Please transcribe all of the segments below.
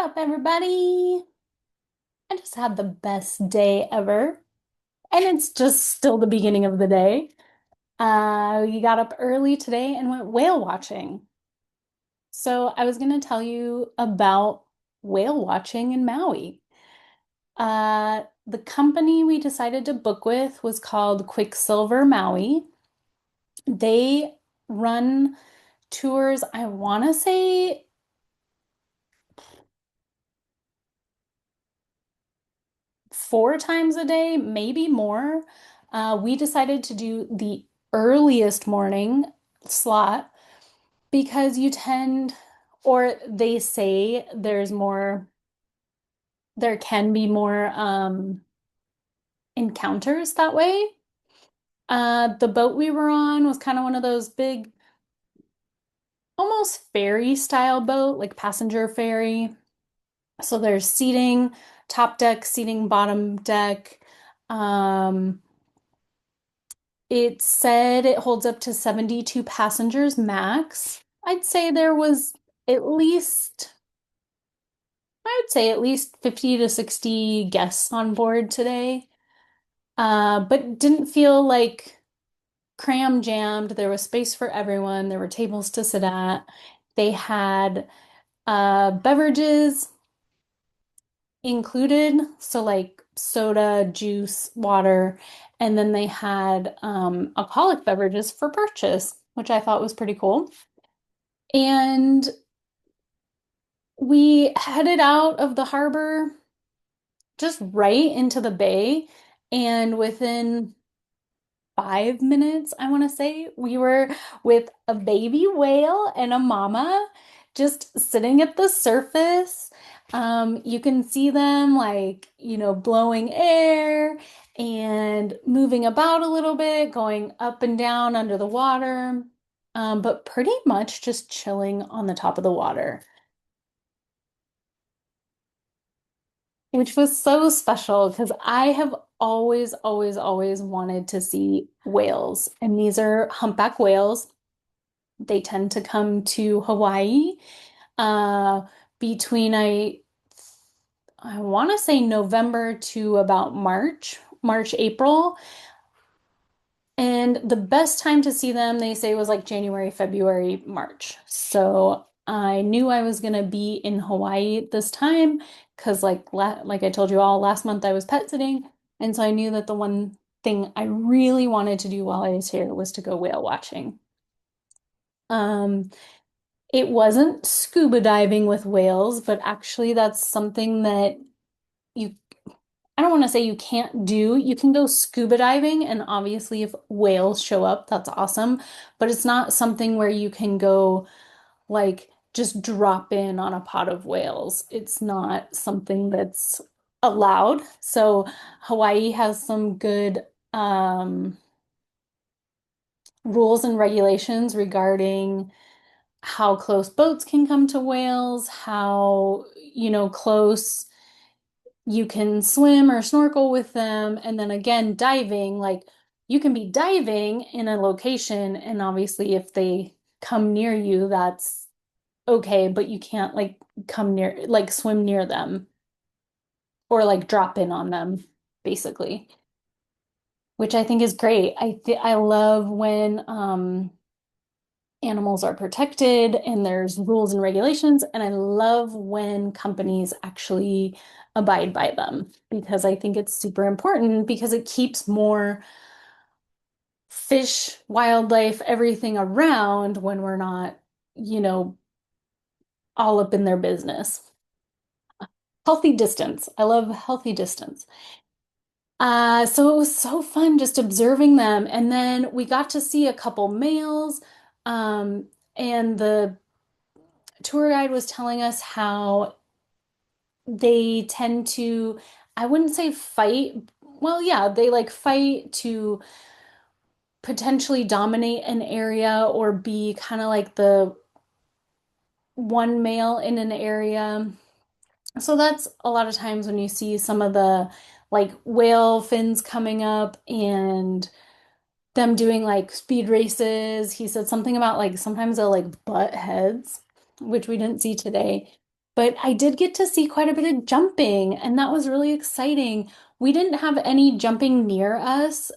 up, everybody? I just had the best day ever, and it's just still the beginning of the day. We got up early today and went whale watching. So I was going to tell you about whale watching in Maui. The company we decided to book with was called Quicksilver Maui. They run tours, I want to say 4 times a day, maybe more. We decided to do the earliest morning slot because you tend, or they say there can be more encounters that way. The boat we were on was kind of one of those big, almost ferry style boat, like passenger ferry. So there's seating, top deck, seating, bottom deck. Um, It said it holds up to 72 passengers max. I'd say there was at least, I would say at least 50 to 60 guests on board today. But didn't feel like cram jammed. There was space for everyone. There were tables to sit at. They had beverages included, so like soda, juice, water, and then they had alcoholic beverages for purchase, which I thought was pretty cool. And we headed out of the harbor just right into the bay, and within 5 minutes, I want to say, we were with a baby whale and a mama just sitting at the surface. You can see them like, blowing air and moving about a little bit, going up and down under the water, but pretty much just chilling on the top of the water, which was so special because I have always, always, always wanted to see whales. And these are humpback whales. They tend to come to Hawaii uh, between I want to say November to about March, April. And the best time to see them, they say, was like January, February, March. So I knew I was gonna be in Hawaii this time because like I told you all last month I was pet sitting. And so I knew that the one thing I really wanted to do while I was here was to go whale watching. Um, it wasn't scuba diving with whales, but actually that's something that you I don't want to say you can't do. You can go scuba diving, and obviously, if whales show up, that's awesome. But it's not something where you can go like just drop in on a pod of whales. It's not something that's allowed. So Hawaii has some good rules and regulations regarding how close boats can come to whales, how, close you can swim or snorkel with them. And then again, diving, like you can be diving in a location, and obviously, if they come near you, that's okay, but you can't like swim near them or like drop in on them, basically, which I think is great. I love when animals are protected and there's rules and regulations. And I love when companies actually abide by them because I think it's super important because it keeps more fish, wildlife, everything around when we're not, you know, all up in their business. Healthy distance. I love healthy distance. So it was so fun just observing them. And then we got to see a couple males. And the tour guide was telling us how they tend to, I wouldn't say fight. Well, yeah, they like fight to potentially dominate an area or be kind of like the one male in an area. So that's a lot of times when you see some of the like whale fins coming up and them doing like speed races. He said something about like sometimes they'll like butt heads, which we didn't see today. But I did get to see quite a bit of jumping, and that was really exciting. We didn't have any jumping near us.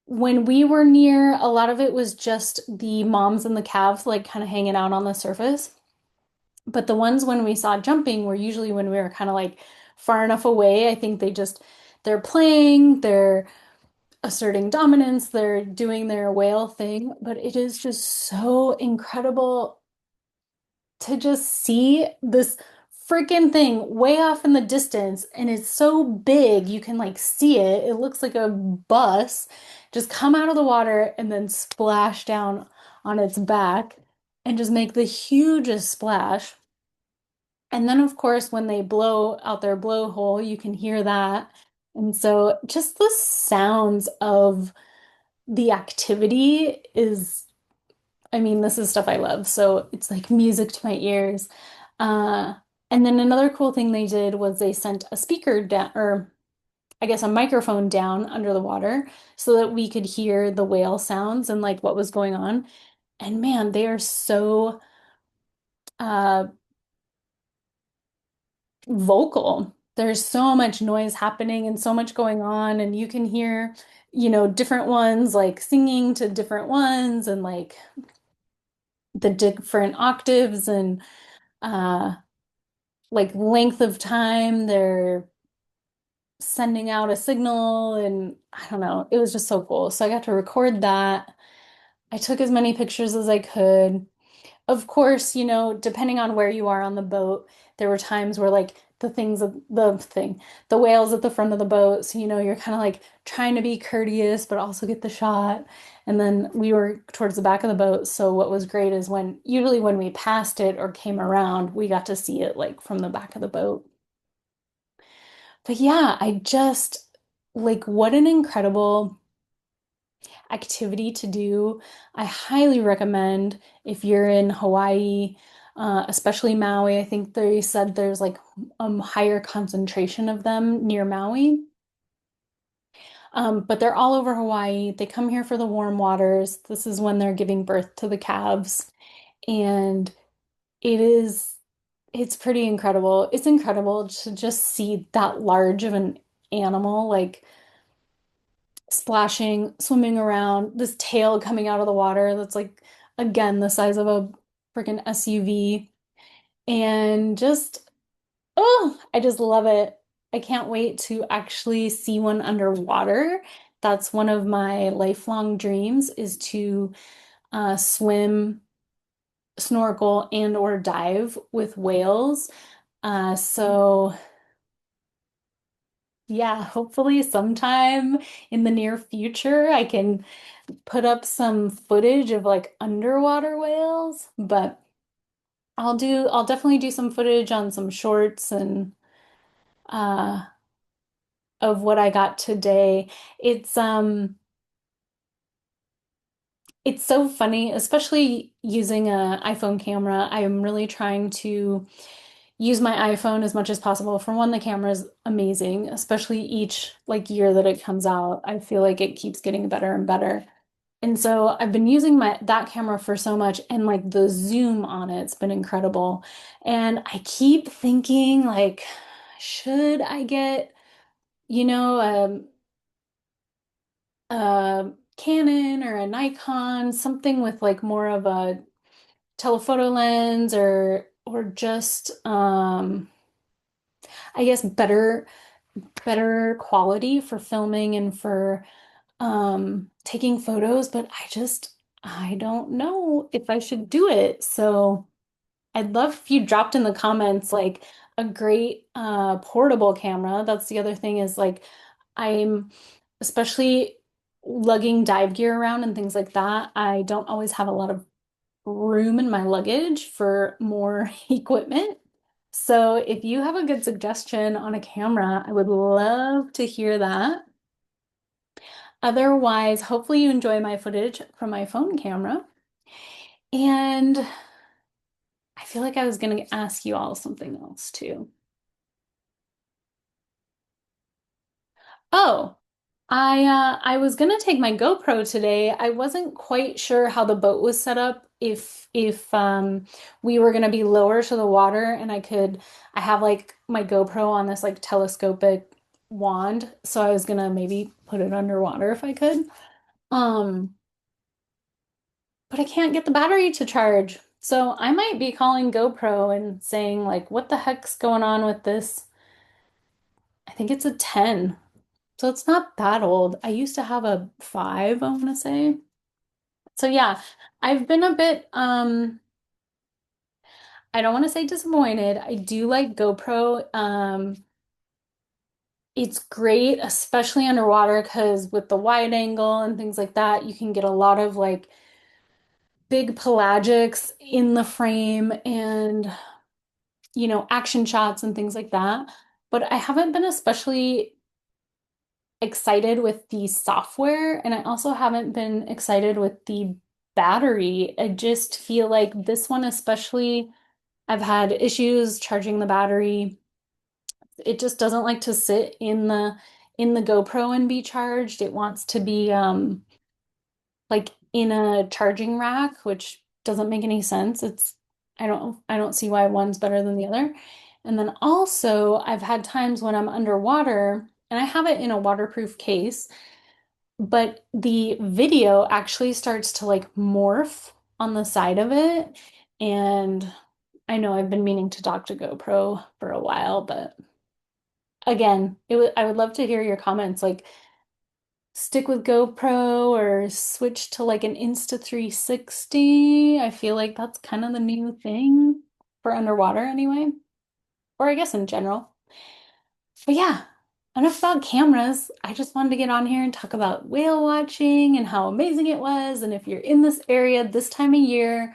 When we were near, a lot of it was just the moms and the calves, like kind of hanging out on the surface. But the ones when we saw jumping were usually when we were kind of like far enough away. I think they're playing, they're asserting dominance, they're doing their whale thing. But it is just so incredible to just see this freaking thing way off in the distance, and it's so big you can like see it. It looks like a bus just come out of the water and then splash down on its back and just make the hugest splash. And then, of course, when they blow out their blowhole, you can hear that. And so just the sounds of the activity is, I mean, this is stuff I love. So it's like music to my ears. Uh, and then another cool thing they did was they sent a speaker down, or I guess a microphone down under the water so that we could hear the whale sounds and like what was going on. And man, they are so uh, vocal. There's so much noise happening and so much going on, and you can hear, different ones like singing to different ones and like the different octaves and uh like length of time they're sending out a signal, and I don't know, it was just so cool. So I got to record that. I took as many pictures as I could. Of course, depending on where you are on the boat, there were times where like the whales at the front of the boat. So, you're kind of like trying to be courteous, but also get the shot. And then we were towards the back of the boat. So what was great is usually when we passed it or came around, we got to see it like from the back of the boat. But yeah, I just like what an incredible activity to do. I highly recommend if you're in Hawaii, especially Maui. I think they said there's like higher concentration of them near Maui. But they're all over Hawaii. They come here for the warm waters. This is when they're giving birth to the calves. And it is, it's pretty incredible. It's incredible to just see that large of an animal, like splashing, swimming around, this tail coming out of the water that's like, again, the size of a freaking SUV. And just, oh, I just love it. I can't wait to actually see one underwater. That's one of my lifelong dreams is to swim, snorkel, and or dive with whales. So yeah, hopefully sometime in the near future I can put up some footage of like underwater whales, but I'll definitely do some footage on some shorts and uh of what I got today. It's um it's so funny, especially using a iPhone camera. I am really trying to use my iPhone as much as possible. For one, the camera is amazing, especially each like year that it comes out. I feel like it keeps getting better and better. And so I've been using my that camera for so much, and like the zoom on it's been incredible. And I keep thinking like, should I get, you know, a Canon or a Nikon, something with like more of a telephoto lens or just I guess better quality for filming and for taking photos, but I don't know if I should do it. So I'd love if you dropped in the comments like a great portable camera. That's the other thing is like I'm especially lugging dive gear around and things like that. I don't always have a lot of room in my luggage for more equipment. So if you have a good suggestion on a camera, I would love to hear that. Otherwise, hopefully you enjoy my footage from my phone camera. And I feel like I was going to ask you all something else too. Oh, I was gonna take my GoPro today. I wasn't quite sure how the boat was set up if we were gonna be lower to the water and I have like my GoPro on this like telescopic wand, so I was gonna maybe put it underwater if I could. Um, but I can't get the battery to charge. So I might be calling GoPro and saying like, what the heck's going on with this? I think it's a 10. So it's not that old. I used to have a 5, I want to say. So yeah, I've been a bit I don't want to say disappointed. I do like GoPro. It's great, especially underwater, because with the wide angle and things like that, you can get a lot of like big pelagics in the frame and action shots and things like that. But I haven't been especially excited with the software, and I also haven't been excited with the battery. I just feel like this one, especially, I've had issues charging the battery. It just doesn't like to sit in the GoPro and be charged. It wants to be like in a charging rack, which doesn't make any sense. I don't see why one's better than the other. And then also I've had times when I'm underwater and I have it in a waterproof case, but the video actually starts to like morph on the side of it. And I know I've been meaning to talk to GoPro for a while, but again, I would love to hear your comments. Like, stick with GoPro or switch to like an Insta 360. I feel like that's kind of the new thing for underwater anyway, or I guess in general. But yeah, enough about cameras. I just wanted to get on here and talk about whale watching and how amazing it was. And if you're in this area this time of year,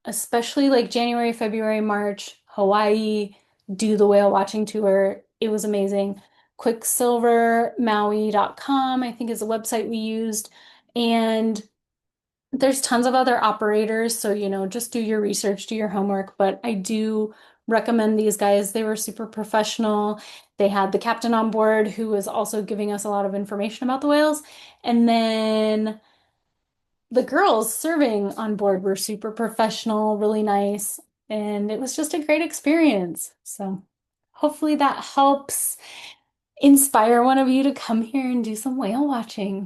especially like January, February, March, Hawaii, do the whale watching tour. It was amazing. Quicksilvermaui.com, I think is the website we used. And there's tons of other operators, so just do your research, do your homework. But I do recommend these guys. They were super professional. They had the captain on board who was also giving us a lot of information about the whales. And then the girls serving on board were super professional, really nice, and it was just a great experience. So hopefully that helps inspire one of you to come here and do some whale watching.